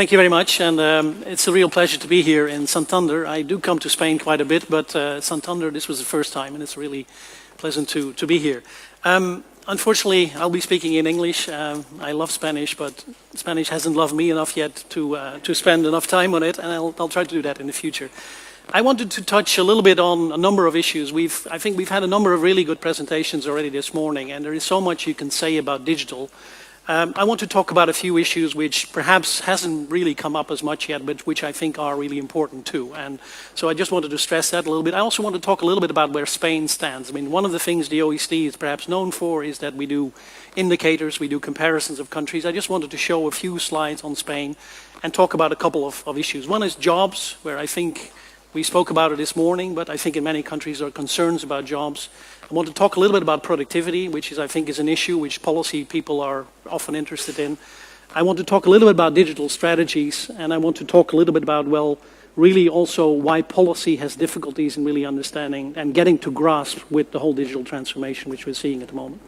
Thank you very much, and it's a real pleasure to be here in Santander. I do come to Spain quite a bit, but Santander, this was the first time, and it's really pleasant to be here. Unfortunately, I'll be speaking in English. I love Spanish, but Spanish hasn't loved me enough yet to spend enough time on it, and I'll try to do that in the future. I wanted to touch a little bit on a number of issues. I think we've had a number of really good presentations already this morning, and there is so much you can say about digital. I want to talk about a few issues which perhaps hasn't really come up as much yet, but which I think are really important too. And so I just wanted to stress that a little bit. I also want to talk a little bit about where Spain stands. I mean, one of the things the OECD is perhaps known for is that we do indicators, we do comparisons of countries. I just wanted to show a few slides on Spain and talk about a couple of issues. One is jobs, where I think we spoke about it this morning, but I think in many countries there are concerns about jobs. I want to talk a little bit about productivity, which I think is an issue which policy people are often interested in. I want to talk a little bit about digital strategies, and I want to talk a little bit about, well, really also why policy has difficulties in really understanding and getting to grasp with the whole digital transformation which we're seeing at the moment.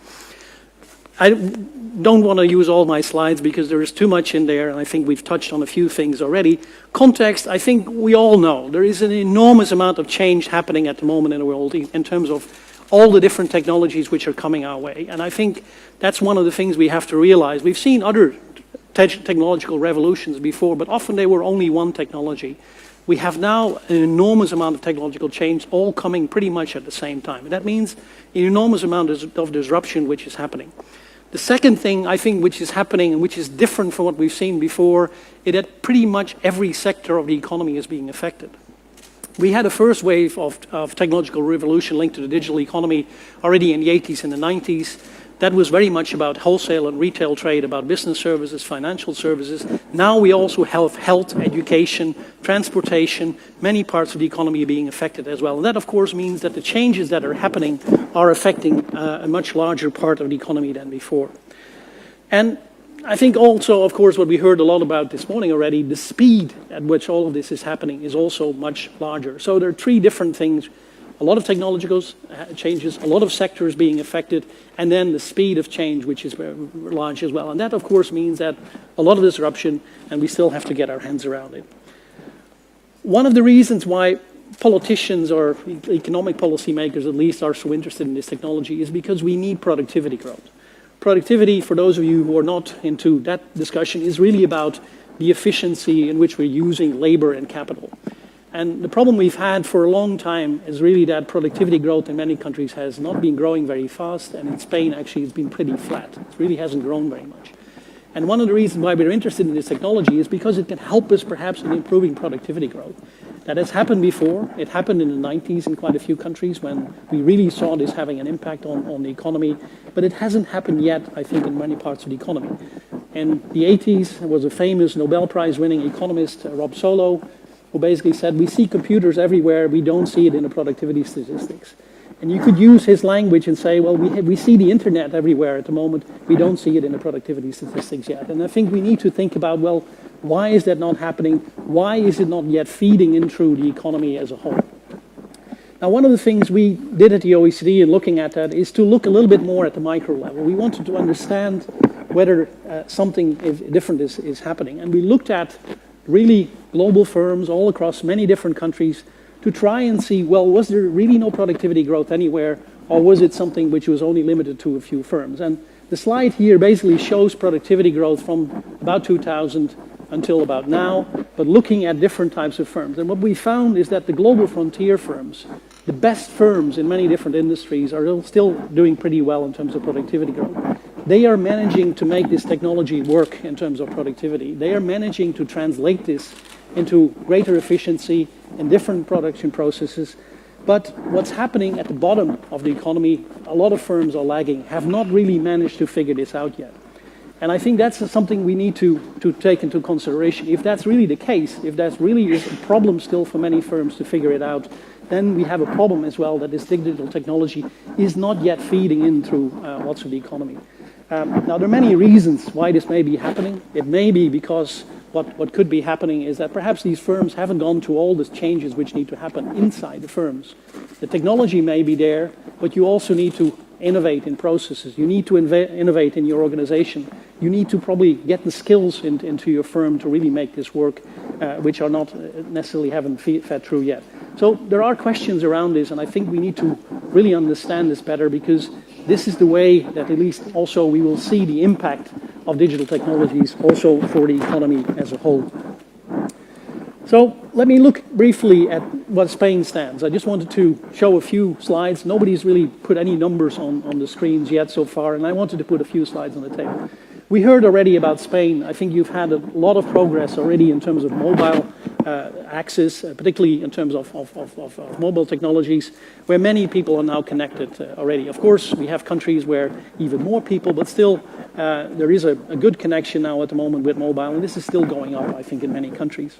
I don't want to use all my slides because there is too much in there, and I think we've touched on a few things already. Context, I think we all know. There is an enormous amount of change happening at the moment in the world in terms of all the different technologies which are coming our way. And I think that's one of the things we have to realize. We've seen other technological revolutions before, but often they were only one technology. We have now an enormous amount of technological change all coming pretty much at the same time. And that means an enormous amount of disruption which is happening. The second thing, I think, which is happening and which is different from what we've seen before, is that pretty much every sector of the economy is being affected. We had a first wave of technological revolution linked to the digital economy already in the 80s and the 90s. That was very much about wholesale and retail trade, about business services, financial services. Now we also have health, education, transportation, many parts of the economy are being affected as well. And that, of course, means that the changes that are happening are affecting a much larger part of the economy than before. And I think also, of course, what we heard a lot about this morning already, the speed at which all of this is happening is also much larger. So there are three different things. A lot of technological changes, a lot of sectors being affected, and then the speed of change, which is very large as well. And that, of course, means that a lot of disruption, and we still have to get our hands around it. One of the reasons why politicians or economic policymakers, at least, are so interested in this technology is because we need productivity growth. Productivity, for those of you who are not into that discussion, is really about the efficiency in which we're using labor and capital. And the problem we've had for a long time is really that productivity growth in many countries has not been growing very fast, and in Spain actually it's been pretty flat. It really hasn't grown very much. And one of the reasons why we're interested in this technology is because it can help us perhaps in improving productivity growth. That has happened before. It happened in the 90s in quite a few countries when we really saw this having an impact on the economy, but it hasn't happened yet, I think, in many parts of the economy. In the 80s, there was a famous Nobel Prize winning economist, Rob Solow, who basically said, we see computers everywhere, we don't see it in the productivity statistics. And you could use his language and say, well, we see the internet everywhere at the moment, we don't see it in the productivity statistics yet. And I think we need to think about, well, why is that not happening? Why is it not yet feeding in through the economy as a whole? Now, one of the things we did at the OECD in looking at that is to look a little bit more at the micro level. We wanted to understand whether something different is happening. And we looked at really global firms all across many different countries to try and see, well, was there really no productivity growth anywhere, or was it something which was only limited to a few firms? And the slide here basically shows productivity growth from about 2000 until about now, but looking at different types of firms. And what we found is that the global frontier firms, the best firms in many different industries, are still doing pretty well in terms of productivity growth. They are managing to make this technology work in terms of productivity. They are managing to translate this into greater efficiency in different production processes. But what's happening at the bottom of the economy, a lot of firms are lagging, have not really managed to figure this out yet. And I think that's something we need to take into consideration. If that's really the case, if that really is a problem still for many firms to figure it out, then we have a problem as well that this digital technology is not yet feeding in through lots of the economy. Now, there are many reasons why this may be happening. It may be because what could be happening is that perhaps these firms haven't gone through all the changes which need to happen inside the firms. The technology may be there, but you also need to innovate in processes. You need to innovate in your organization. you need to probably get the skills into your firm to really make this work, which are not necessarily haven't fed through yet. So there are questions around this, and I think we need to really understand this better, because this is the way that at least also we will see the impact of digital technologies also for the economy as a whole. So let me look briefly at what Spain stands. I just wanted to show a few slides. Nobody's really put any numbers on the screens yet so far, and I wanted to put a few slides on the table. We heard already about Spain. I think you've had a lot of progress already in terms of mobile access, particularly in terms of mobile technologies, where many people are now connected already. Of course, we have countries where even more people, but still there is a good connection now at the moment with mobile, and this is still going up, I think, in many countries.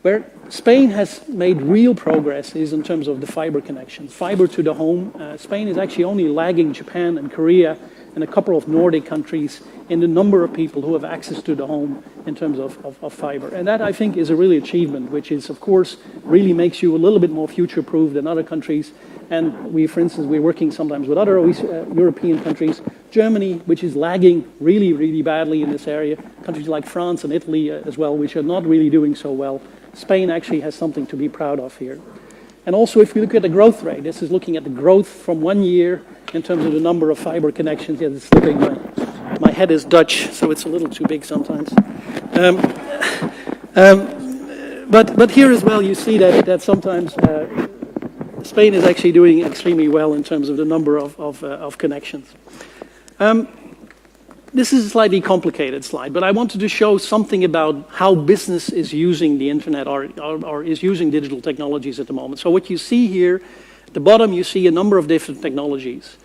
Where Spain has made real progress is in terms of the fiber connections, fiber to the home. Spain is actually only lagging Japan and Korea and a couple of Nordic countries in the number of people who have access to the home in terms of fiber. And that, I think, is a really achievement, which is, of course, really makes you a little bit more future-proof than other countries. And we, for instance, we're working sometimes with other European countries. Germany, which is lagging really, really badly in this area. Countries like France and Italy as well, which are not really doing so well. Spain actually has something to be proud of here. And also, if we look at the growth rate, this is looking at the growth from 1 year in terms of the number of fiber connections. Yeah, it's slipping. My head is Dutch, so it's a little too big sometimes. But here as well, you see that sometimes Spain is actually doing extremely well in terms of the number of connections. This is a slightly complicated slide, but I wanted to show something about how business is using the internet or is using digital technologies at the moment. So what you see here, at the bottom you see a number of different technologies.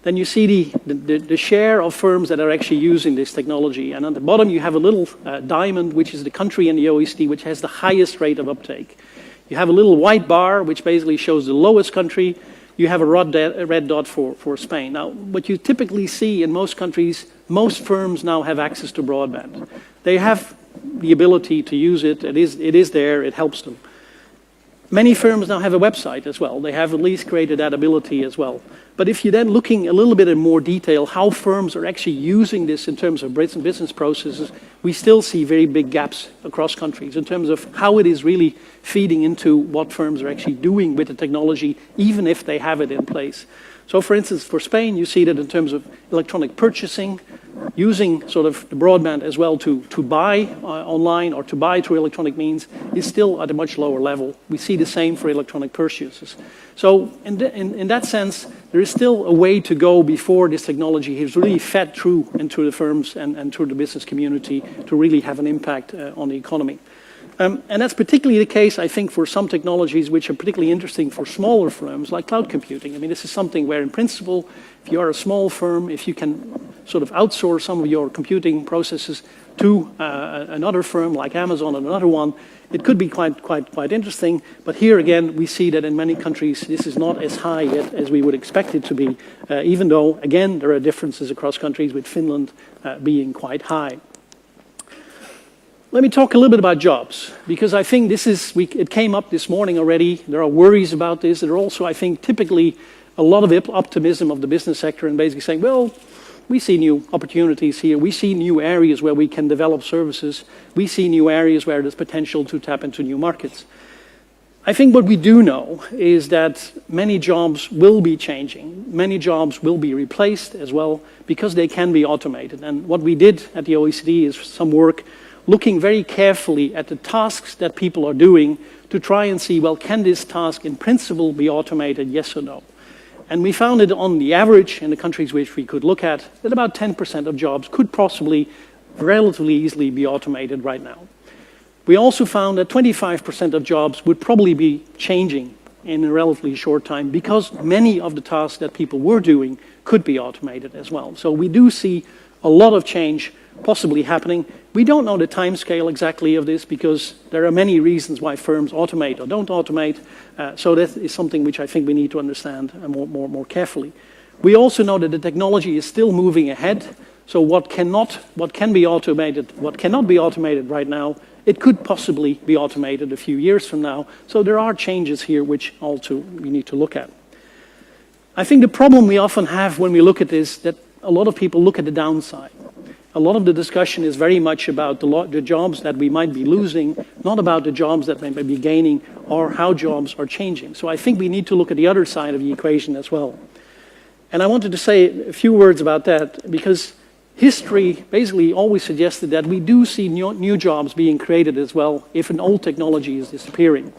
Then you see the share of firms that are actually using this technology. And on the bottom you have a little diamond, which is the country in the OECD which has the highest rate of uptake. You have a little white bar, which basically shows the lowest country. You have a red dot for Spain. Now, what you typically see in most countries, most firms now have access to broadband. They have the ability to use it. It is there. It helps them. Many firms now have a website as well. They have at least created that ability as well. But if you're then looking a little bit in more detail how firms are actually using this in terms of business processes, we still see very big gaps across countries in terms of how it is really feeding into what firms are actually doing with the technology, even if they have it in place. So for instance, for Spain, you see that in terms of electronic purchasing, using sort of the broadband as well to buy online or to buy through electronic means is still at a much lower level. We see the same for electronic purchases. So in that sense, there is still a way to go before this technology is really fed through into the firms and through the business community to really have an impact on the economy. And that's particularly the case, I think, for some technologies which are particularly interesting for smaller firms, like cloud computing. I mean, this is something where, in principle, if you are a small firm, if you can sort of outsource some of your computing processes to another firm like Amazon and another one, it could be quite interesting. But here again, we see that in many countries, this is not as high yet as we would expect it to be, even though, again, there are differences across countries, with Finland being quite high. Let me talk a little bit about jobs, because I think it came up this morning already. There are worries about this. There are also, I think, typically a lot of optimism of the business sector and basically saying, well, we see new opportunities here. We see new areas where we can develop services. We see new areas where there's potential to tap into new markets. I think what we do know is that many jobs will be changing. Many jobs will be replaced as well because they can be automated. And what we did at the OECD is some work looking very carefully at the tasks that people are doing to try and see, well, can this task in principle be automated, yes or no? And we found it on the average in the countries which we could look at that about 10% of jobs could possibly relatively easily be automated right now. We also found that 25% of jobs would probably be changing in a relatively short time because many of the tasks that people were doing could be automated as well. So we do see a lot of change possibly happening. We don't know the time scale exactly of this because there are many reasons why firms automate or don't automate. So that is something which I think we need to understand more carefully. We also know that the technology is still moving ahead. So what can be automated, what cannot be automated right now, it could possibly be automated a few years from now. So there are changes here which also we need to look at. I think the problem we often have when we look at this, that a lot of people look at the downside. a lot of the discussion is very much about the jobs that we might be losing, not about the jobs that we may be gaining or how jobs are changing. So I think we need to look at the other side of the equation as well. And I wanted to say a few words about that because history basically always suggested that we do see new jobs being created as well if an old technology is disappearing.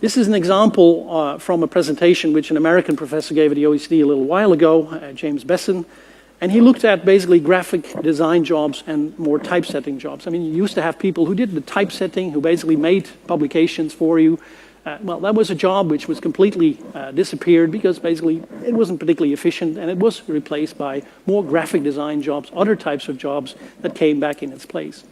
This is an example from a presentation which an American professor gave at the OECD a little while ago, James Besson, and he looked at basically graphic design jobs and more typesetting jobs. I mean, you used to have people who did the typesetting, who basically made publications for you. Well, that was a job which was completely disappeared because basically it wasn't particularly efficient, and it was replaced by more graphic design jobs, other types of jobs that came back in its place.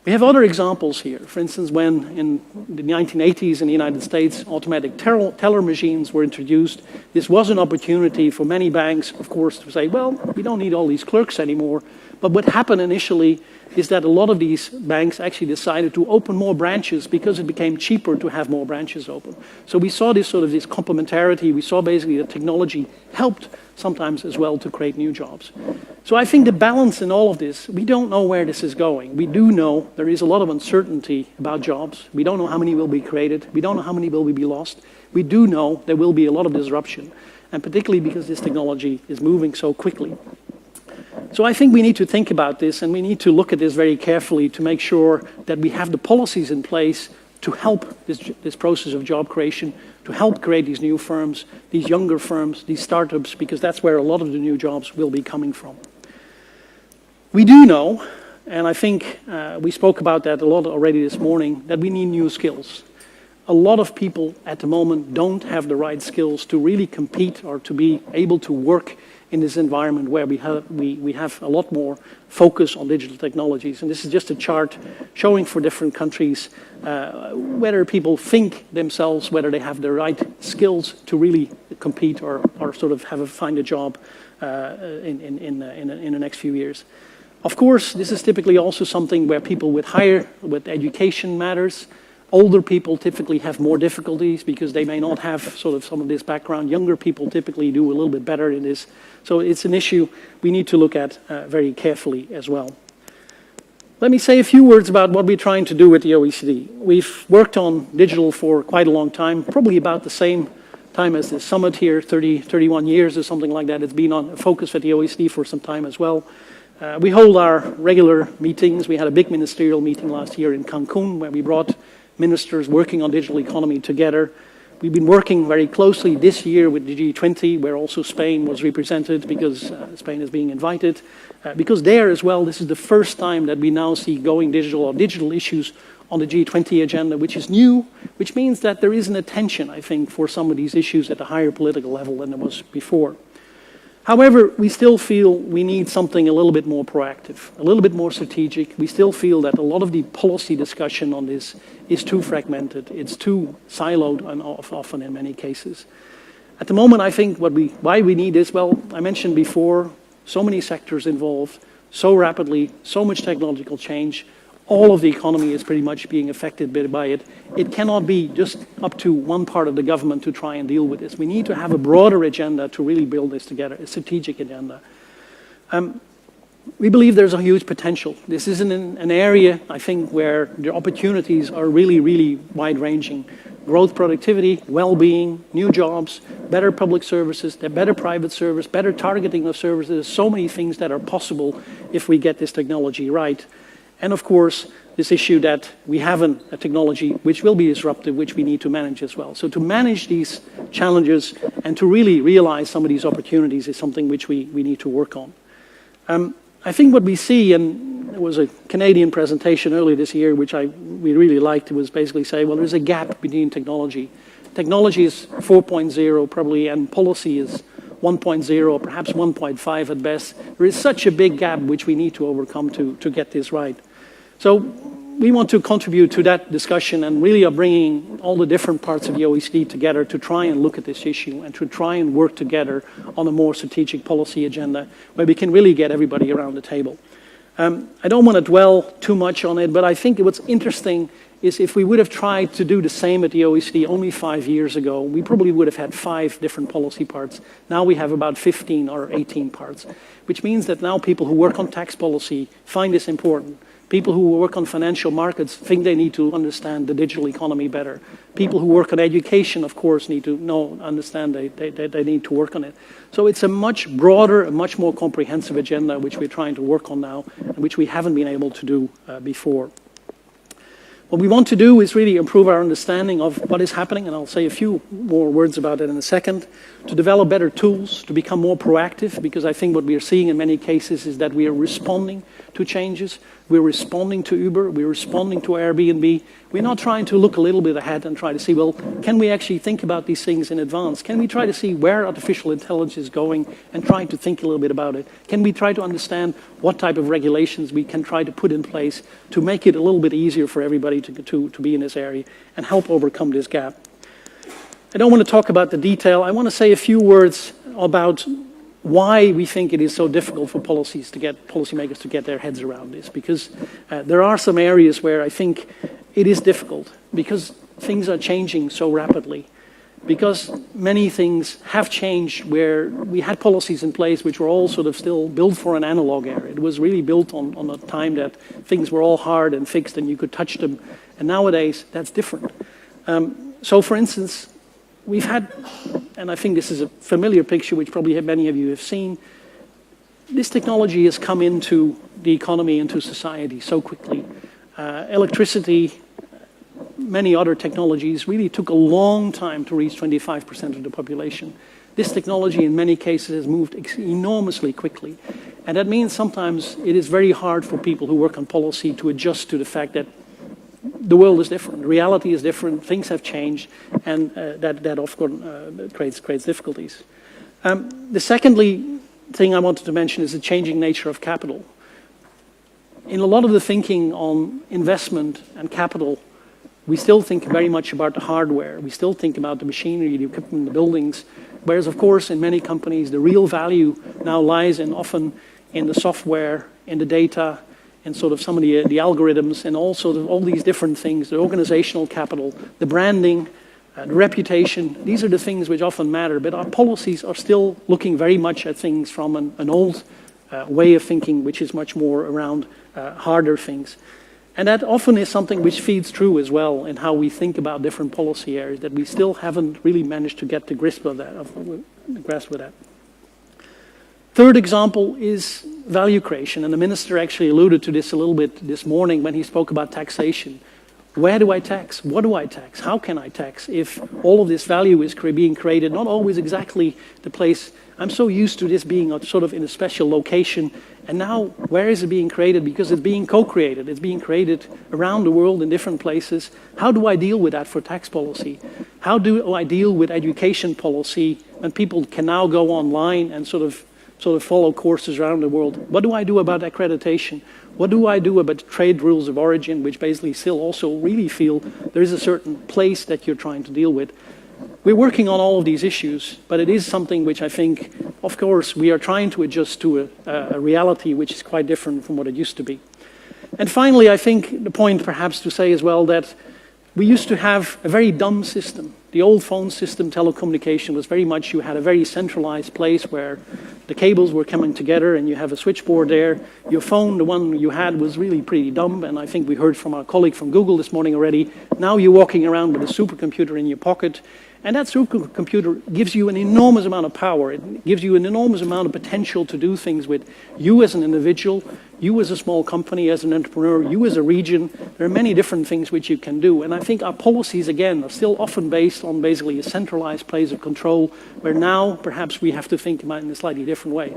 We have other examples here. For instance, when in the 1980s in the United States, automatic teller machines were introduced, this was an opportunity for many banks, of course, to say, well, we don't need all these clerks anymore. But what happened initially is that a lot of these banks actually decided to open more branches because it became cheaper to have more branches open. So we saw this sort of this complementarity. We saw basically that technology helped sometimes as well to create new jobs. So I think the balance in all of this, we don't know where this is going. We do know there is a lot of uncertainty about jobs. We don't know how many will be created. We don't know how many will be lost. We do know there will be a lot of disruption, and particularly because this technology is moving so quickly. So I think we need to think about this, and we need to look at this very carefully to make sure that we have the policies in place to help this process of job creation, to help create these new firms, these younger firms, these startups, because that's where a lot of the new jobs will be coming from. We do know, and I think we spoke about that a lot already this morning, that we need new skills. A lot of people at the moment don't have the right skills to really compete or to be able to work in this environment where we have a lot more focus on digital technologies. And this is just a chart showing for different countries whether people think themselves, whether they have the right skills to really compete or sort of find a job in the next few years. Of course, this is typically also something where people with education matters. Older people typically have more difficulties because they may not have sort of some of this background. Younger people typically do a little bit better in this. So it's an issue we need to look at very carefully as well. Let me say a few words about what we're trying to do with the OECD. We've worked on digital for quite a long time, probably about the same time as this summit here, 31 years or something like that. It's been on focus at the OECD for some time as well. We hold our regular meetings. We had a big ministerial meeting last year in Cancun where we brought ministers working on digital economy together. We've been working very closely this year with the G20, where also Spain was represented because Spain is being invited. Because there as well, this is the first time that we now see going digital or digital issues on the G20 agenda, which is new, which means that there is an attention, I think, for some of these issues at a higher political level than there was before. However, we still feel we need something a little bit more proactive, a little bit more strategic. We still feel that a lot of the policy discussion on this is too fragmented. It's too siloed and often in many cases. At the moment, I think why we need this, well, I mentioned before, so many sectors involved, so rapidly, so much technological change. All of the economy is pretty much being affected by it. It cannot be just up to one part of the government to try and deal with this. We need to have a broader agenda to really build this together, a strategic agenda. We believe there's a huge potential. This is an area, I think, where the opportunities are really, really wide-ranging. Growth, productivity, well-being, new jobs, better public services, better private service, better targeting of services. So many things that are possible if we get this technology right. And of course, this issue that we have a technology which will be disruptive, which we need to manage as well. So to manage these challenges and to really realize some of these opportunities is something which we need to work on. I think what we see, and there was a Canadian presentation earlier this year which we really liked, it was basically say, well, there's a gap between technology. Technology is 4.0 probably, and policy is 1.0, perhaps 1.5 at best. There is such a big gap which we need to overcome to get this right. So we want to contribute to that discussion and really are bringing all the different parts of the OECD together to try and look at this issue and to try and work together on a more strategic policy agenda where we can really get everybody around the table. I don't want to dwell too much on it, but I think what's interesting is if we would have tried to do the same at the OECD only 5 years ago, we probably would have had 5 different policy parts. Now we have about 15 or 18 parts, which means that now people who work on tax policy find this important. People who work on financial markets think they need to understand the digital economy better. People who work on education, of course, need to understand they need to work on it. So it's a much broader, a much more comprehensive agenda which we're trying to work on now, and which we haven't been able to do before. What we want to do is really improve our understanding of what is happening, and I'll say a few more words about it in a second, to develop better tools, to become more proactive, because I think what we are seeing in many cases is that we are responding to changes. We're responding to Uber, we're responding to Airbnb. We're not trying to look a little bit ahead and try to see, well, can we actually think about these things in advance? Can we try to see where artificial intelligence is going and trying to think a little bit about it? Can we try to understand what type of regulations we can try to put in place to make it a little bit easier for everybody to be in this area and help overcome this gap? I don't want to talk about the detail. I want to say a few words about why we think it is so difficult for policymakers to get their heads around this, because there are some areas where I think it is difficult, because things are changing so rapidly, because many things have changed where we had policies in place which were all sort of still built for an analog era. It was really built on a time that things were all hard and fixed and you could touch them, and nowadays that's different. So for instance, we've had, and I think this is a familiar picture which probably many of you have seen, this technology has come into the economy, into society so quickly. Electricity, many other technologies really took a long time to reach 25% of the population. This technology in many cases has moved enormously quickly. And that means sometimes it is very hard for people who work on policy to adjust to the fact that the world is different, reality is different, things have changed, and that of course creates difficulties. The secondly thing I wanted to mention is the changing nature of capital. In a lot of the thinking on investment and capital, we still think very much about the hardware. We still think about the machinery, the equipment, the buildings, whereas of course in many companies the real value now lies often in the software, in the data, and sort of some of the algorithms, and also all these different things, the organizational capital, the branding, the reputation. These are the things which often matter, but our policies are still looking very much at things from an old way of thinking, which is much more around harder things. And that often is something which feeds through as well in how we think about different policy areas, that we still haven't really managed to get the grasp with that. Third example is value creation, and the minister actually alluded to this a little bit this morning when he spoke about taxation. Where do I tax? What do I tax? How can I tax if all of this value is being created, not always exactly the place? I'm so used to this being sort of in a special location, and now where is it being created? Because it's being co-created. It's being created around the world in different places. How do I deal with that for tax policy? How do I deal with education policy when people can now go online and sort of follow courses around the world? What do I do about accreditation? What do I do about trade rules of origin, which basically still also really feel there is a certain place that you're trying to deal with? We're working on all of these issues, but it is something which I think, of course, we are trying to adjust to a reality which is quite different from what it used to be. And finally, I think the point perhaps to say as well that we used to have a very dumb system. The old phone system, telecommunication, was very much, you had a very centralized place where the cables were coming together and you have a switchboard there. Your phone, the one you had, was really pretty dumb, and I think we heard from our colleague from Google this morning already. Now you're walking around with a supercomputer in your pocket, and that supercomputer gives you an enormous amount of power. It gives you an enormous amount of potential to do things with you as an individual, you as a small company, as an entrepreneur, you as a region. There are many different things which you can do, and I think our policies, again, are still often based on basically a centralized place of control, where now perhaps we have to think about it in a slightly different way.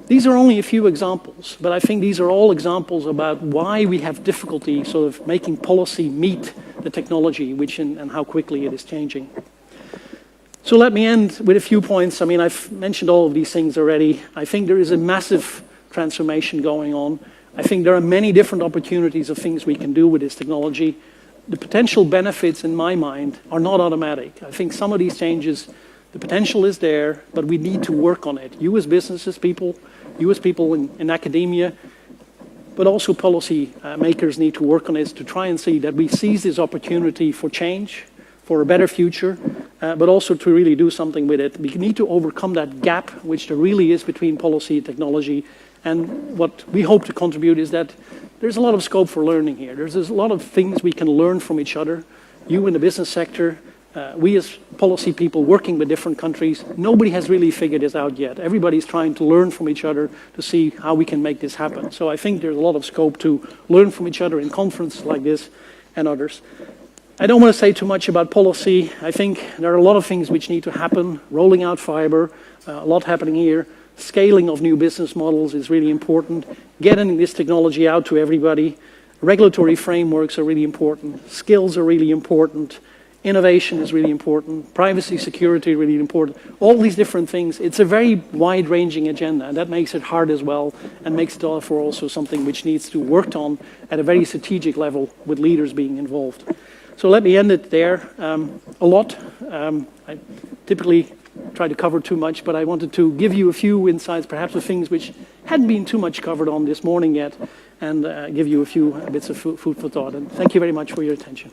These are only a few examples, but I think these are all examples about why we have difficulty sort of making policy meet the technology and how quickly it is changing. So let me end with a few points. I mean, I've mentioned all of these things already. I think there is a massive transformation going on. I think there are many different opportunities of things we can do with this technology. The potential benefits, in my mind, are not automatic. I think some of these changes, the potential is there, but we need to work on it. You as businesses people, you as people in academia, but also policy makers need to work on this to try and see that we seize this opportunity for change, for a better future, but also to really do something with it. We need to overcome that gap which there really is between policy and technology. And what we hope to contribute is that there's a lot of scope for learning here. There's a lot of things we can learn from each other. You in the business sector, we as policy people working with different countries, nobody has really figured this out yet. Everybody's trying to learn from each other to see how we can make this happen. So I think there's a lot of scope to learn from each other in conferences like this and others. I don't want to say too much about policy. I think there are a lot of things which need to happen. Rolling out fiber, a lot happening here. Scaling of new business models is really important. Getting this technology out to everybody. Regulatory frameworks are really important. Skills are really important. Innovation is really important. Privacy, security, really important. All these different things. It's a very wide-ranging agenda, and that makes it hard as well, and makes it therefore also something which needs to be worked on at a very strategic level with leaders being involved. So let me end it there. A lot. I typically try to cover too much, but I wanted to give you a few insights, perhaps of things which hadn't been too much covered on this morning yet, and give you a few bits of food for thought. And thank you very much for your attention.